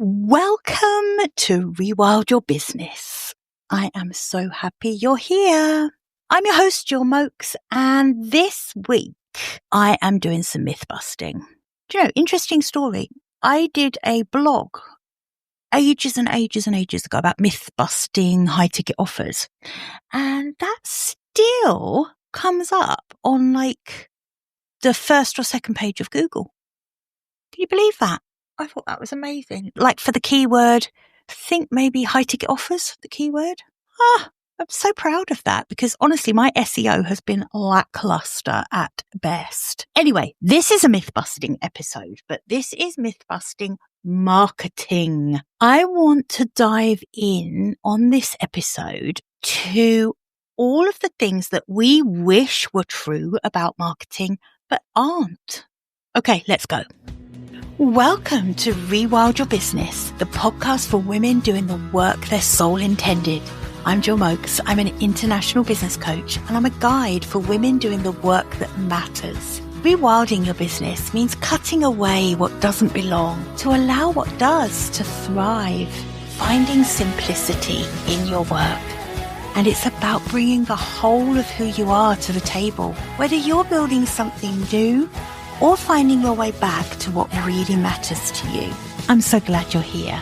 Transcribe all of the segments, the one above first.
Welcome to ReWild Your Business. I am so happy you're here. I'm your host, Jill Mokes, and this week I am doing some myth busting. Do you know, interesting story. I did a blog ages and ages and ages ago about myth busting high ticket offers, and that still comes up on like the first or second page of Google. Can you believe that? I thought that was amazing. Like for the keyword, I think maybe high ticket offers, the keyword. I'm so proud of that because honestly, my SEO has been lackluster at best. Anyway, this is a myth busting episode, but this is myth busting marketing. I want to dive in on this episode to all of the things that we wish were true about marketing, but aren't. Okay, let's go. Welcome to ReWild Your Business, the podcast for women doing the work their soul intended. I'm Jill Mokes. I'm an international business coach, and I'm a guide for women doing the work that matters. Rewilding your business means cutting away what doesn't belong to allow what does to thrive, finding simplicity in your work. And it's about bringing the whole of who you are to the table, whether you're building something new or finding your way back to what really matters to you. I'm so glad you're here.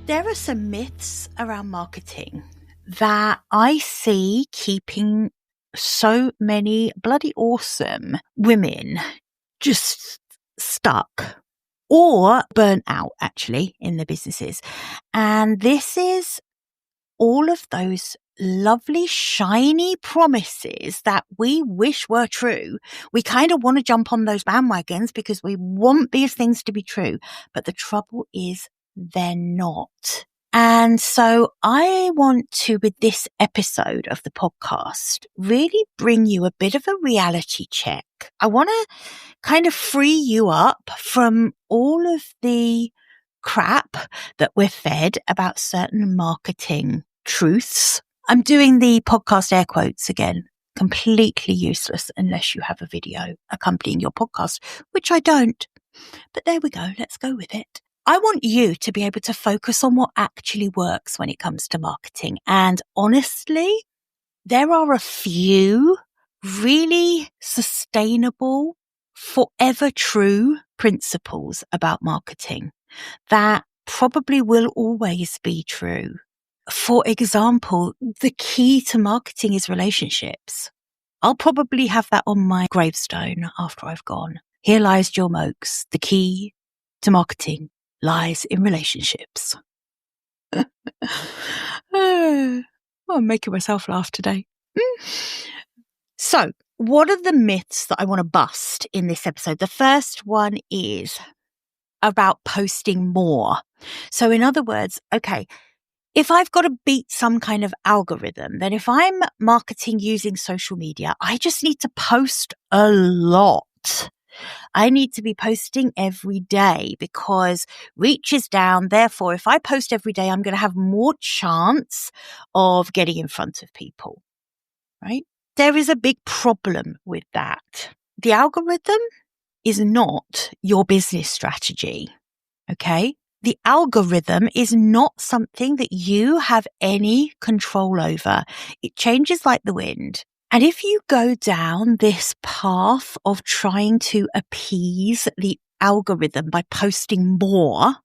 There are some myths around marketing that I see keeping so many bloody awesome women just stuck or burnt out actually in their businesses. And this is all of those lovely, shiny promises that we wish were true. We kind of want to jump on those bandwagons because we want these things to be true. But the trouble is they're not. And so I want to, with this episode of the podcast, really bring you a bit of a reality check. I want to kind of free you up from all of the crap that we're fed about certain marketing truths. I'm doing the podcast air quotes again, completely useless unless you have a video accompanying your podcast, which I don't. But there we go. Let's go with it. I want you to be able to focus on what actually works when it comes to marketing. And honestly, there are a few really sustainable, forever true principles about marketing that probably will always be true. For example, the key to marketing is relationships. I'll probably have that on my gravestone after I've gone. Here lies Jill Mokes. The key to marketing lies in relationships. I'm making myself laugh today. So, what are the myths that I want to bust in this episode? The first one is about posting more. So in other words, okay, if I've got to beat some kind of algorithm, then if I'm marketing using social media, I just need to post a lot. I need to be posting every day because reach is down. Therefore, if I post every day, I'm going to have more chance of getting in front of people, right? There is a big problem with that. The algorithm is not your business strategy, okay? The algorithm is not something that you have any control over. It changes like the wind. And if you go down this path of trying to appease the algorithm by posting more,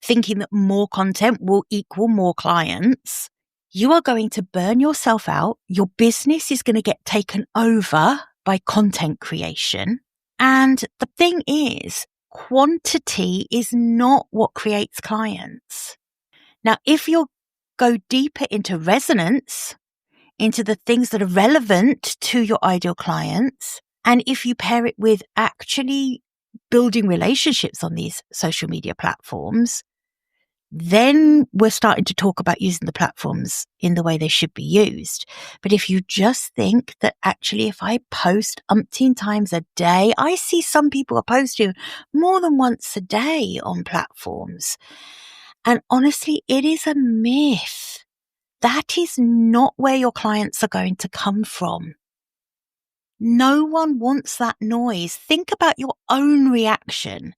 thinking that more content will equal more clients, you are going to burn yourself out. Your business is going to get taken over by content creation. And the thing is, quantity is not what creates clients. Now, if you go deeper into resonance, into the things that are relevant to your ideal clients, and if you pair it with actually building relationships on these social media platforms, then we're starting to talk about using the platforms in the way they should be used. But if you just think that actually if I post umpteen times a day, I see some people are posting more than once a day on platforms. And honestly, it is a myth. That is not where your clients are going to come from. No one wants that noise. Think about your own reaction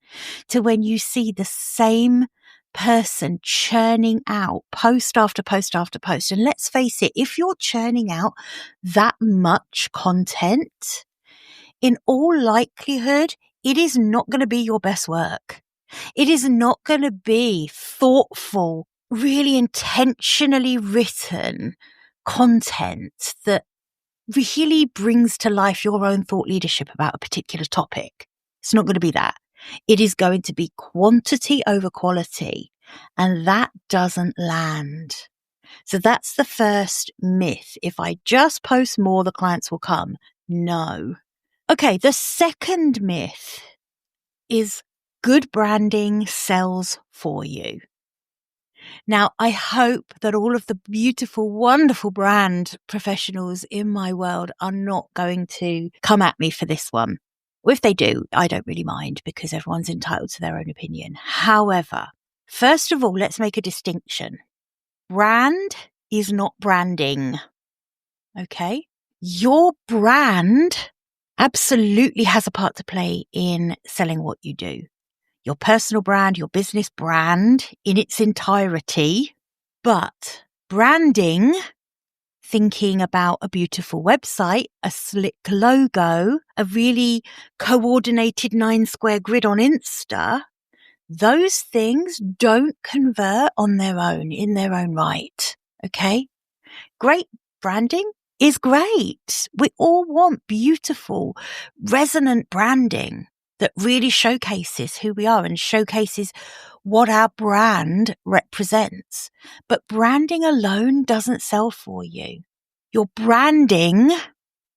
to when you see the same person churning out post after post after post. And let's face it, if you're churning out that much content, in all likelihood, it is not going to be your best work. It is not going to be thoughtful, really intentionally written content that really brings to life your own thought leadership about a particular topic. It's not going to be that. It is going to be quantity over quality, and that doesn't land. So that's the first myth. If I just post more, the clients will come. No. Okay, the second myth is good branding sells for you. Now, I hope that all of the beautiful, wonderful brand professionals in my world are not going to come at me for this one. If they do, I don't really mind because everyone's entitled to their own opinion. However, first of all, let's make a distinction. Brand is not branding. Okay? Your brand absolutely has a part to play in selling what you do. Your personal brand, your business brand in its entirety. But branding, thinking about a beautiful website, a slick logo, a really coordinated 9-square grid on Insta, those things don't convert on their own, in their own right. Okay? Great branding is great. We all want beautiful, resonant branding that really showcases who we are and showcases what our brand represents. But branding alone doesn't sell for you. Your branding,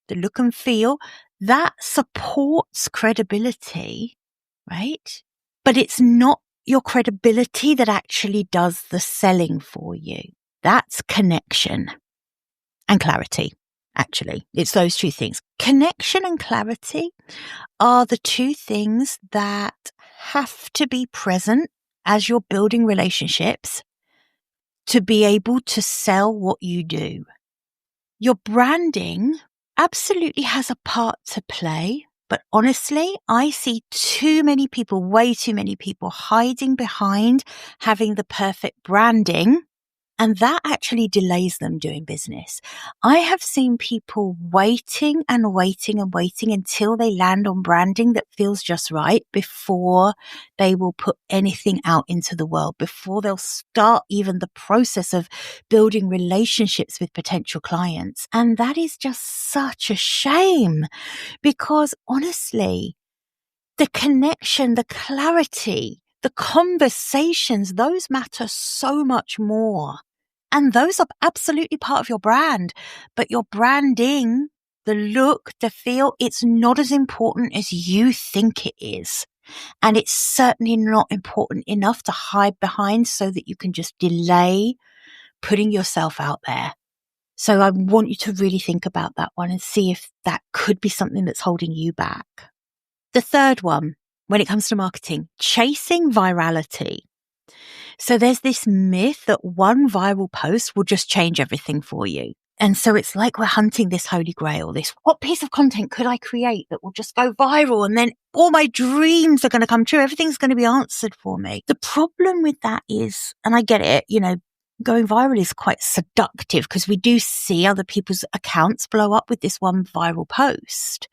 the look and feel, that supports credibility, right? But it's not your credibility that actually does the selling for you. That's connection and clarity. Actually, it's those two things. Connection and clarity are the two things that have to be present as you're building relationships to be able to sell what you do. Your branding absolutely has a part to play, but honestly, I see too many people, way too many people hiding behind having the perfect branding. And that actually delays them doing business. I have seen people waiting and waiting and waiting until they land on branding that feels just right before they will put anything out into the world, before they'll start even the process of building relationships with potential clients. And that is just such a shame because honestly, the connection, the clarity, the conversations, those matter so much more. And those are absolutely part of your brand. But your branding, the look, the feel, it's not as important as you think it is. And it's certainly not important enough to hide behind so that you can just delay putting yourself out there. So I want you to really think about that one and see if that could be something that's holding you back. The third one, when it comes to marketing, chasing virality. So there's this myth that one viral post will just change everything for you. And so it's like we're hunting this holy grail, what piece of content could I create that will just go viral and then all my dreams are going to come true. Everything's going to be answered for me. The problem with that is, and I get it, going viral is quite seductive because we do see other people's accounts blow up with this one viral post.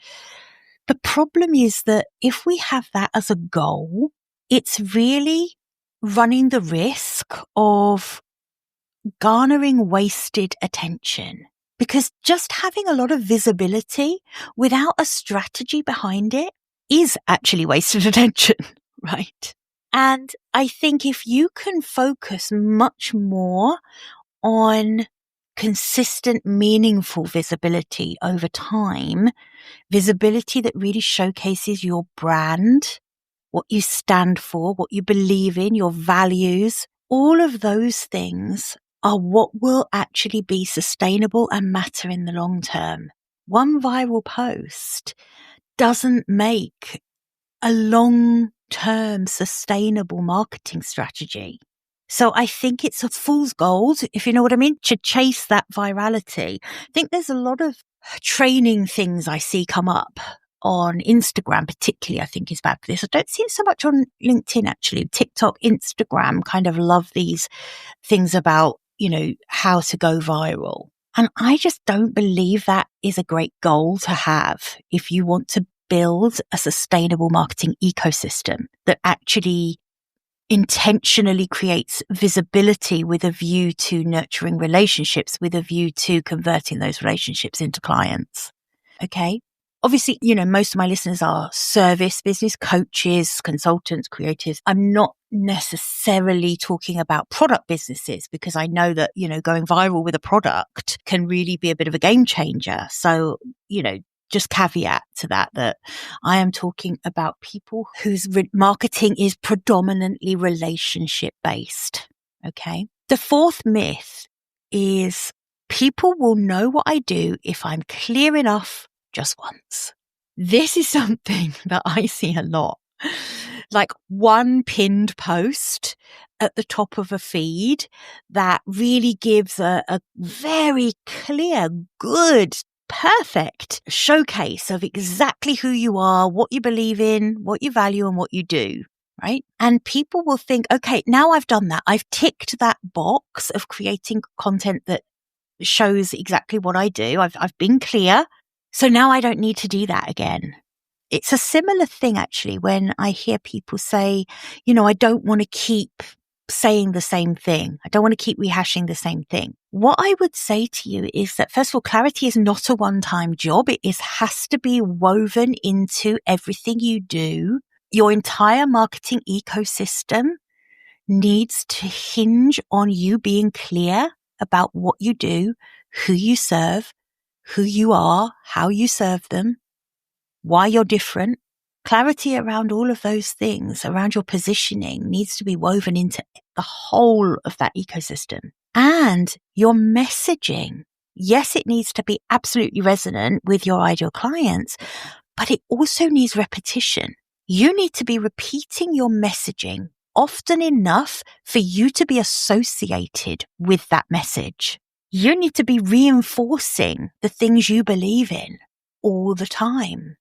The problem is that if we have that as a goal, it's really running the risk of garnering wasted attention because just having a lot of visibility without a strategy behind it is actually wasted attention, right? And I think if you can focus much more on consistent, meaningful visibility over time, visibility that really showcases your brand, what you stand for, what you believe in, your values, all of those things are what will actually be sustainable and matter in the long term. One viral post doesn't make a long-term sustainable marketing strategy. So I think it's a fool's gold, if you know what I mean, to chase that virality. I think there's a lot of training things I see come up on Instagram, particularly, I think is bad for this. I don't see it so much on LinkedIn, actually. TikTok, Instagram kind of love these things about, how to go viral. And I just don't believe that is a great goal to have if you want to build a sustainable marketing ecosystem that actually intentionally creates visibility with a view to nurturing relationships, with a view to converting those relationships into clients. Okay. Obviously, most of my listeners are service business coaches, consultants, creatives. I'm not necessarily talking about product businesses because I know that, going viral with a product can really be a bit of a game changer. So, just caveat to that I am talking about people whose marketing is predominantly relationship based. Okay. The fourth myth is people will know what I do if I'm clear enough just once. This is something that I see a lot. Like one pinned post at the top of a feed that really gives a very clear, good, perfect showcase of exactly who you are, what you believe in, what you value, and what you do. Right? And people will think, okay, now I've done that. I've ticked that box of creating content that shows exactly what I do. I've been clear. So now I don't need to do that again. It's a similar thing, actually, when I hear people say, I don't want to keep saying the same thing. I don't want to keep rehashing the same thing. What I would say to you is that, first of all, clarity is not a one-time job. It has to be woven into everything you do. Your entire marketing ecosystem needs to hinge on you being clear about what you do, who you serve, who you are, how you serve them, why you're different. Clarity around all of those things, around your positioning, needs to be woven into the whole of that ecosystem. And your messaging, yes, it needs to be absolutely resonant with your ideal clients, but it also needs repetition. You need to be repeating your messaging often enough for you to be associated with that message. You need to be reinforcing the things you believe in all the time.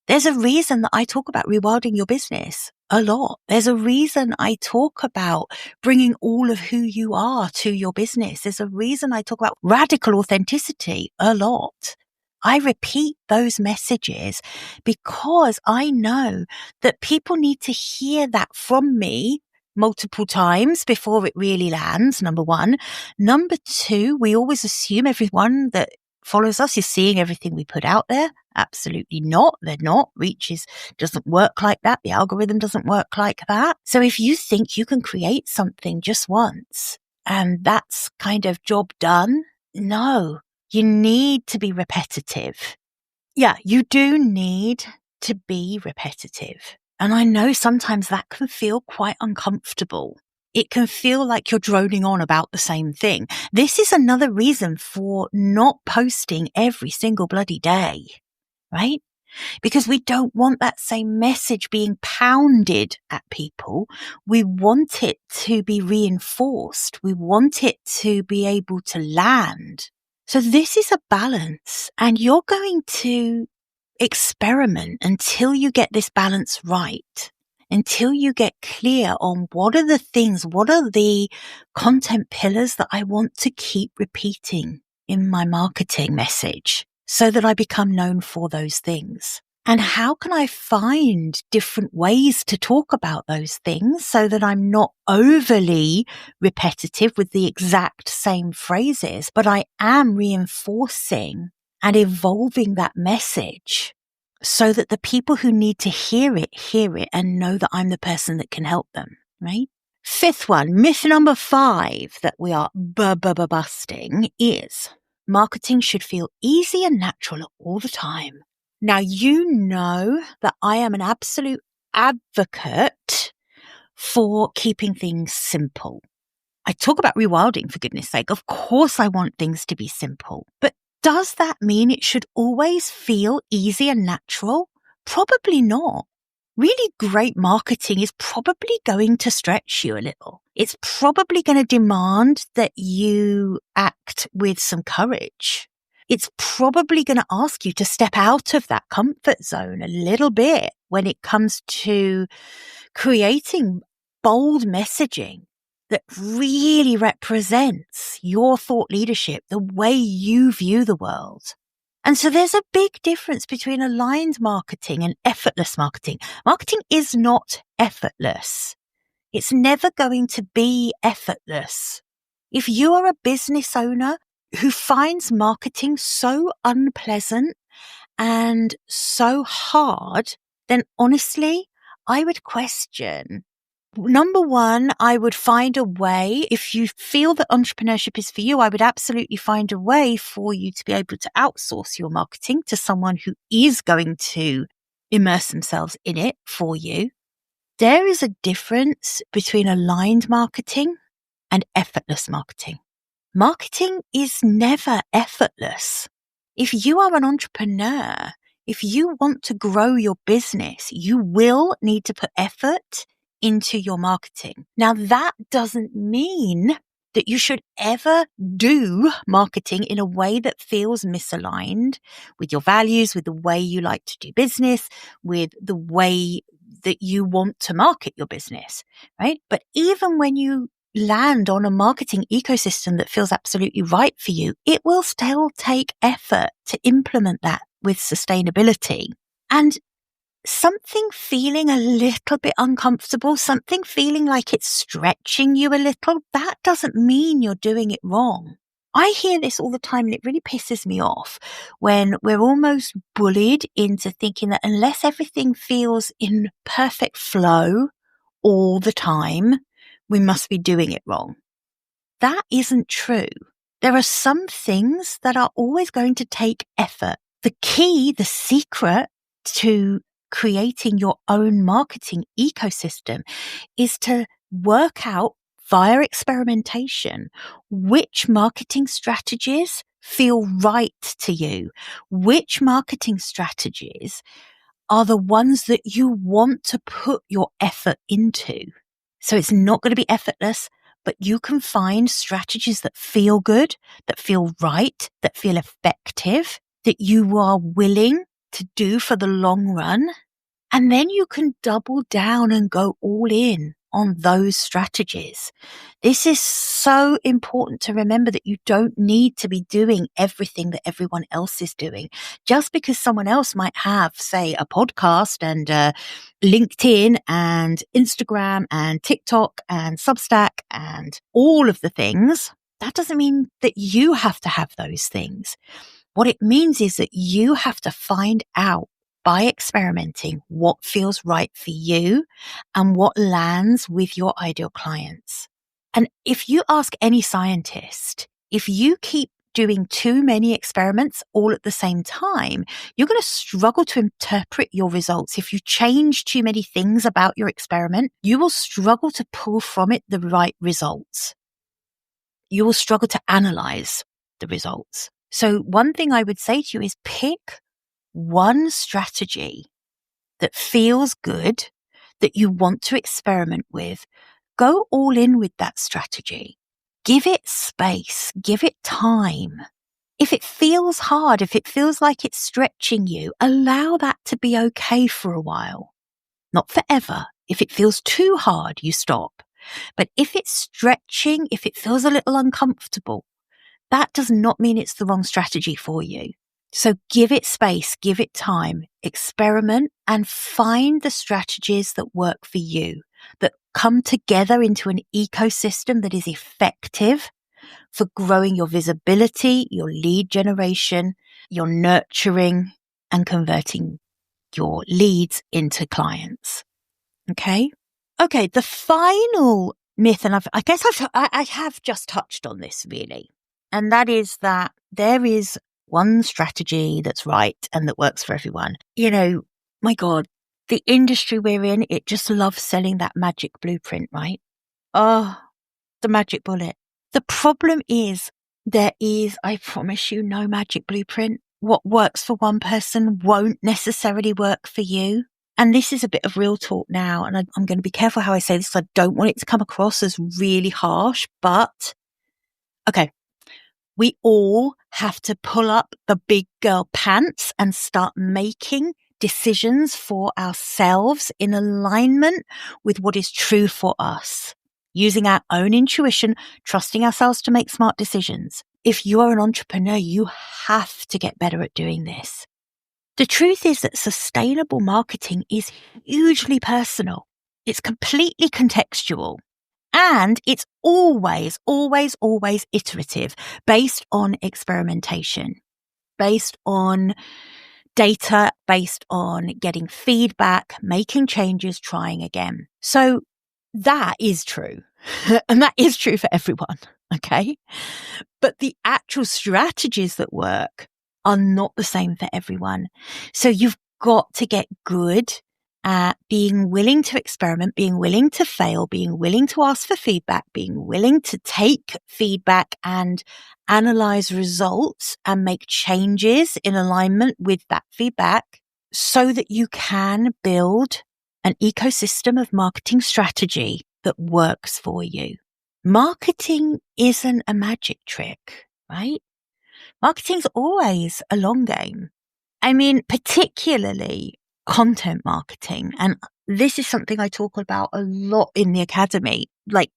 There's a reason that I talk about rewilding your business a lot. There's a reason I talk about bringing all of who you are to your business. There's a reason I talk about radical authenticity a lot. I repeat those messages because I know that people need to hear that from me multiple times before it really lands, number one. Number two, we always assume everyone that follows us is seeing everything we put out there. Absolutely not. They're not. Reach doesn't work like that. The algorithm doesn't work like that. So if you think you can create something just once and that's kind of job done, no, you need to be repetitive. Yeah, you do need to be repetitive. And I know sometimes that can feel quite uncomfortable. It can feel like you're droning on about the same thing. This is another reason for not posting every single bloody day, right? Because we don't want that same message being pounded at people. We want it to be reinforced. We want it to be able to land. So this is a balance, and you're going to experiment until you get this balance right, until you get clear on what are the content pillars that I want to keep repeating in my marketing message so that I become known for those things. And how can I find different ways to talk about those things so that I'm not overly repetitive with the exact same phrases, but I am reinforcing and evolving that message so that the people who need to hear it and know that I'm the person that can help them, right? Fifth one, myth number 5 that we are busting is marketing should feel easy and natural all the time. Now, you know that I am an absolute advocate for keeping things simple. I talk about rewilding, for goodness sake. Of course, I want things to be simple. But does that mean it should always feel easy and natural? Probably not. Really great marketing is probably going to stretch you a little. It's probably going to demand that you act with some courage. it's probably going to ask you to step out of that comfort zone a little bit when it comes to creating bold messaging that really represents your thought leadership, the way you view the world. And so there's a big difference between aligned marketing and effortless marketing. Marketing is not effortless. It's never going to be effortless. If you are a business owner who finds marketing so unpleasant and so hard, then honestly, I would question. Number one, I would find a way, if you feel that entrepreneurship is for you, I would absolutely find a way for you to be able to outsource your marketing to someone who is going to immerse themselves in it for you. There is a difference between aligned marketing and effortless marketing. Marketing is never effortless. If you are an entrepreneur, if you want to grow your business, you will need to put effort into your marketing. Now, that doesn't mean that you should ever do marketing in a way that feels misaligned with your values, with the way you like to do business, with the way that you want to market your business, right? But even when you land on a marketing ecosystem that feels absolutely right for you, it will still take effort to implement that with sustainability. And something feeling a little bit uncomfortable, something feeling like it's stretching you a little, that doesn't mean you're doing it wrong. I hear this all the time and it really pisses me off when we're almost bullied into thinking that unless everything feels in perfect flow all the time, we must be doing it wrong. That isn't true. There are some things that are always going to take effort. The key, the secret to creating your own marketing ecosystem is to work out via experimentation which marketing strategies feel right to you, which marketing strategies are the ones that you want to put your effort into. So it's not going to be effortless, but you can find strategies that feel good, that feel right, that feel effective, that you are willing to do for the long run. And then you can double down and go all in on those strategies. This is so important to remember, that you don't need to be doing everything that everyone else is doing. Just because someone else might have, say, a podcast and LinkedIn and Instagram and TikTok and Substack and all of the things, that doesn't mean that you have to have those things. What it means is that you have to find out by experimenting what feels right for you and what lands with your ideal clients. And if you ask any scientist, if you keep doing too many experiments all at the same time, you're going to struggle to interpret your results. If you change too many things about your experiment, you will struggle to pull from it the right results. You will struggle to analyze the results. So one thing I would say to you is pick one strategy that feels good, that you want to experiment with. Go all in with that strategy. Give it space. Give it time. If it feels hard, if it feels like it's stretching you, allow that to be okay for a while. Not forever. If it feels too hard, you stop. But if it's stretching, if it feels a little uncomfortable, that does not mean it's the wrong strategy for you. So give it space, give it time, experiment, and find the strategies that work for you, that come together into an ecosystem that is effective for growing your visibility, your lead generation, your nurturing, and converting your leads into clients. Okay? Okay, the final myth, and I have just touched on this really, and that is that there is one strategy that's right and that works for everyone. You know, my God, the industry we're in, it just loves selling that magic blueprint, right? Oh, the magic bullet. The problem is there is, I promise you, no magic blueprint. What works for one person won't necessarily work for you. And this is a bit of real talk now, and I'm going to be careful how I say this. I don't want it to come across as really harsh, but okay. We all have to pull up the big girl pants and start making decisions for ourselves in alignment with what is true for us, using our own intuition, trusting ourselves to make smart decisions. If you are an entrepreneur, you have to get better at doing this. The truth is that sustainable marketing is hugely personal. It's completely contextual. And it's always, always, always iterative, based on experimentation, based on data, based on getting feedback, making changes, trying again. So that is true. And that is true for everyone. Okay. But the actual strategies that work are not the same for everyone. So you've got to get good at being willing to experiment, being willing to fail, being willing to ask for feedback, being willing to take feedback and analyze results and make changes in alignment with that feedback so that you can build an ecosystem of marketing strategy that works for you. Marketing isn't a magic trick, right? Marketing's always a long game. I mean, particularly content marketing. And this is something I talk about a lot in the academy. Like,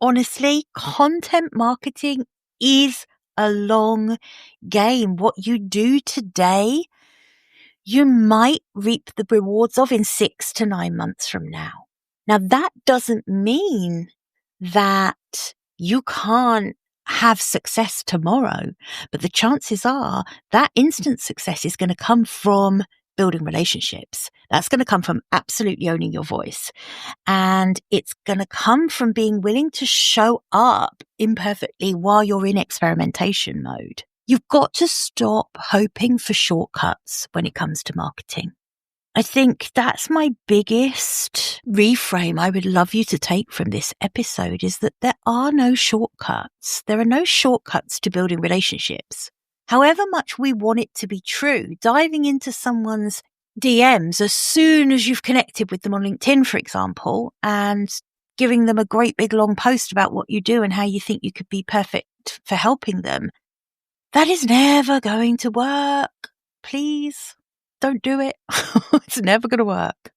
honestly, content marketing is a long game. What you do today, you might reap the rewards of in 6 to 9 months from now. Now, that doesn't mean that you can't have success tomorrow, but the chances are that instant success is going to come from building relationships. That's going to come from absolutely owning your voice. And it's going to come from being willing to show up imperfectly while you're in experimentation mode. You've got to stop hoping for shortcuts when it comes to marketing. I think that's my biggest reframe I would love you to take from this episode is that there are no shortcuts. There are no shortcuts to building relationships. However much we want it to be true, diving into someone's DMs as soon as you've connected with them on LinkedIn, for example, and giving them a great big long post about what you do and how you think you could be perfect for helping them, that is never going to work. Please. Don't do it. It's never going to work.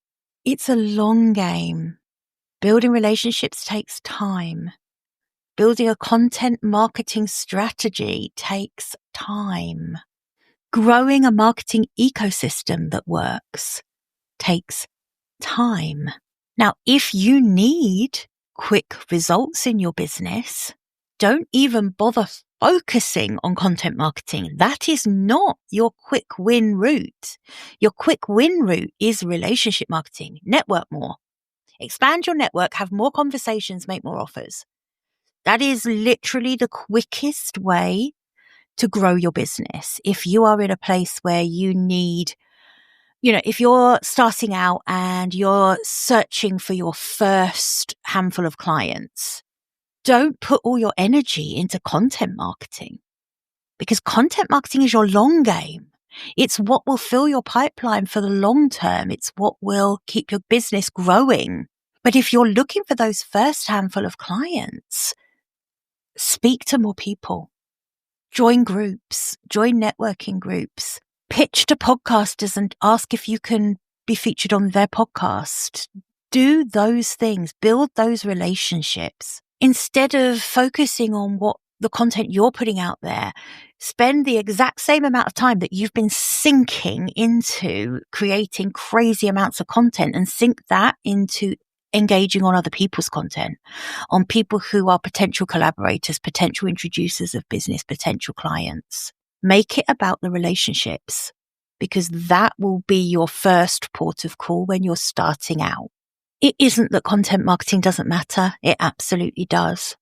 It's a long game. Building relationships takes time. Building a content marketing strategy takes time. Growing a marketing ecosystem that works takes time. Now, if you need quick results in your business, don't even bother focusing on content marketing. That is not your quick win route. Your quick win route is relationship marketing. Network more. Expand your network, have more conversations, make more offers. That is literally the quickest way to grow your business. If you are in a place where you need, if you're starting out and you're searching for your first handful of clients, don't put all your energy into content marketing because content marketing is your long game. It's what will fill your pipeline for the long term. It's what will keep your business growing. But if you're looking for those first handful of clients, speak to more people, join groups, join networking groups, pitch to podcasters and ask if you can be featured on their podcast. Do those things, build those relationships. Instead of focusing on what the content you're putting out there, spend the exact same amount of time that you've been sinking into creating crazy amounts of content and sink that into engaging on other people's content, on people who are potential collaborators, potential introducers of business, potential clients. Make it about the relationships because that will be your first port of call when you're starting out. It isn't that content marketing doesn't matter. It absolutely does.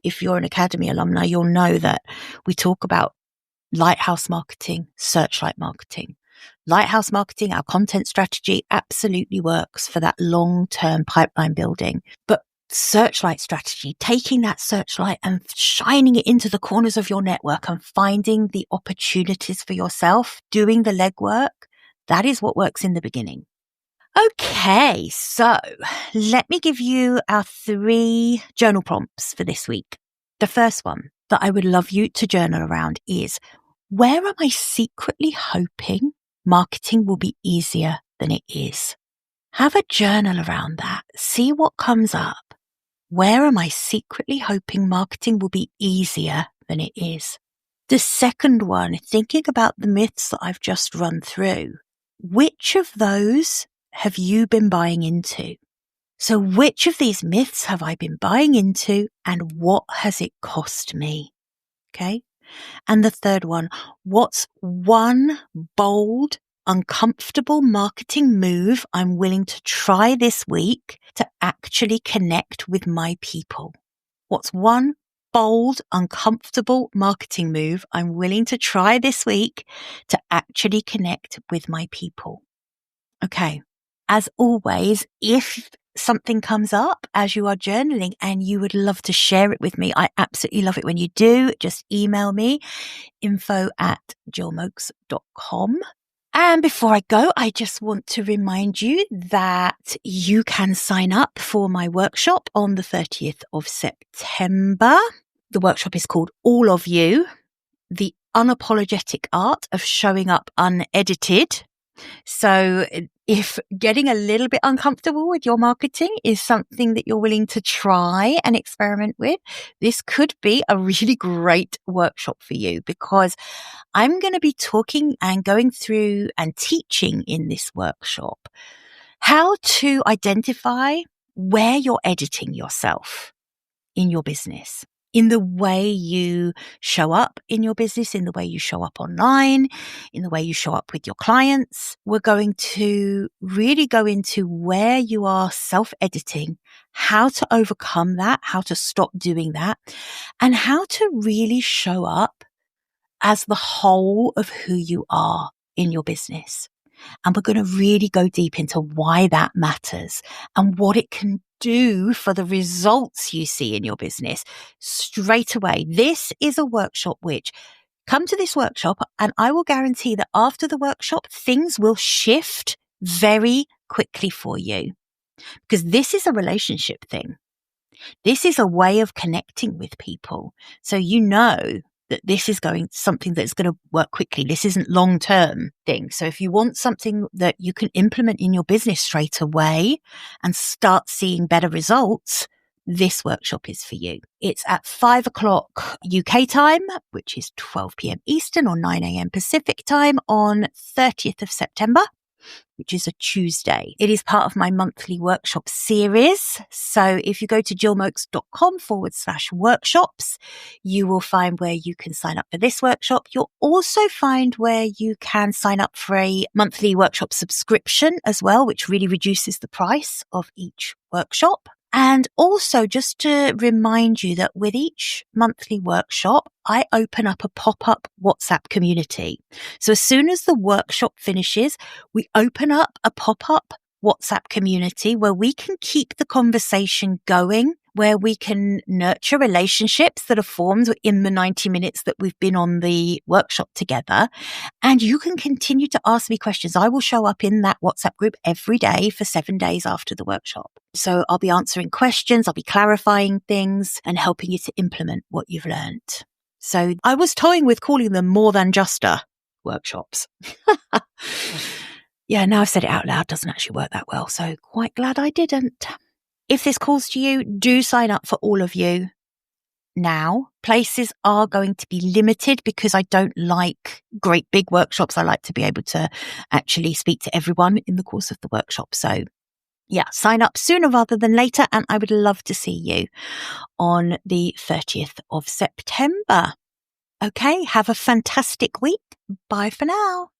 If you're an Academy alumni, you'll know that we talk about lighthouse marketing, searchlight marketing. Lighthouse marketing, our content strategy absolutely works for that long-term pipeline building. But searchlight strategy, taking that searchlight and shining it into the corners of your network and finding the opportunities for yourself, doing the legwork, that is what works in the beginning. Okay, so let me give you our 3 journal prompts for this week. The first one, that I would love you to journal around is, where am I secretly hoping marketing will be easier than it is? Have a journal around that. See what comes up. Where am I secretly hoping marketing will be easier than it is? The second one, thinking about the myths that I've just run through, which of those have you been buying into? So which of these myths have I been buying into, and what has it cost me? Okay. And the third one, what's one bold, uncomfortable marketing move I'm willing to try this week to actually connect with my people? What's one bold, uncomfortable marketing move I'm willing to try this week to actually connect with my people? Okay. As always, if something comes up as you are journaling and you would love to share it with me, I absolutely love it when you do. Just email me, info@jillmokes.com. And before I go, I just want to remind you that you can sign up for my workshop on the 30th of September. The workshop is called All of You, the unapologetic art of showing up unedited. So if getting a little bit uncomfortable with your marketing is something that you're willing to try and experiment with, this could be a really great workshop for you, because I'm going to be talking and going through and teaching in this workshop how to identify where you're editing yourself in your business, in the way you show up in your business, in the way you show up online, in the way you show up with your clients. We're going to really go into where you are self-editing, how to overcome that, how to stop doing that, and how to really show up as the whole of who you are in your business. And we're going to really go deep into why that matters and what it can do for the results you see in your business straight away. This is a workshop which, come to this workshop and I will guarantee that after the workshop, things will shift very quickly for you, because this is a relationship thing. This is a way of connecting with people. So you know that this is something that's going to work quickly. This isn't long-term thing. So if you want something that you can implement in your business straight away and start seeing better results, this workshop is for you. It's at 5:00 UK time, which is 12 p.m. Eastern or 9 a.m. Pacific time on 30th of September. Which is a Tuesday. It is part of my monthly workshop series. So if you go to jillmokes.com/workshops, you will find where you can sign up for this workshop. You'll also find where you can sign up for a monthly workshop subscription as well, which really reduces the price of each workshop. And also, just to remind you that with each monthly workshop, I open up a pop-up WhatsApp community. So as soon as the workshop finishes, we open up a pop-up WhatsApp community where we can keep the conversation going, where we can nurture relationships that are formed in the 90 minutes that we've been on the workshop together. And you can continue to ask me questions. I will show up in that WhatsApp group every day for 7 days after the workshop. So I'll be answering questions, I'll be clarifying things and helping you to implement what you've learned. So I was toying with calling them more than just workshops. Yeah, now I've said it out loud, doesn't actually work that well. So quite glad I didn't. If this calls to you, do sign up for All of You now. Places are going to be limited because I don't like great big workshops. I like to be able to actually speak to everyone in the course of the workshop. So yeah, sign up sooner rather than later. And I would love to see you on the 30th of September. Okay, have a fantastic week. Bye for now.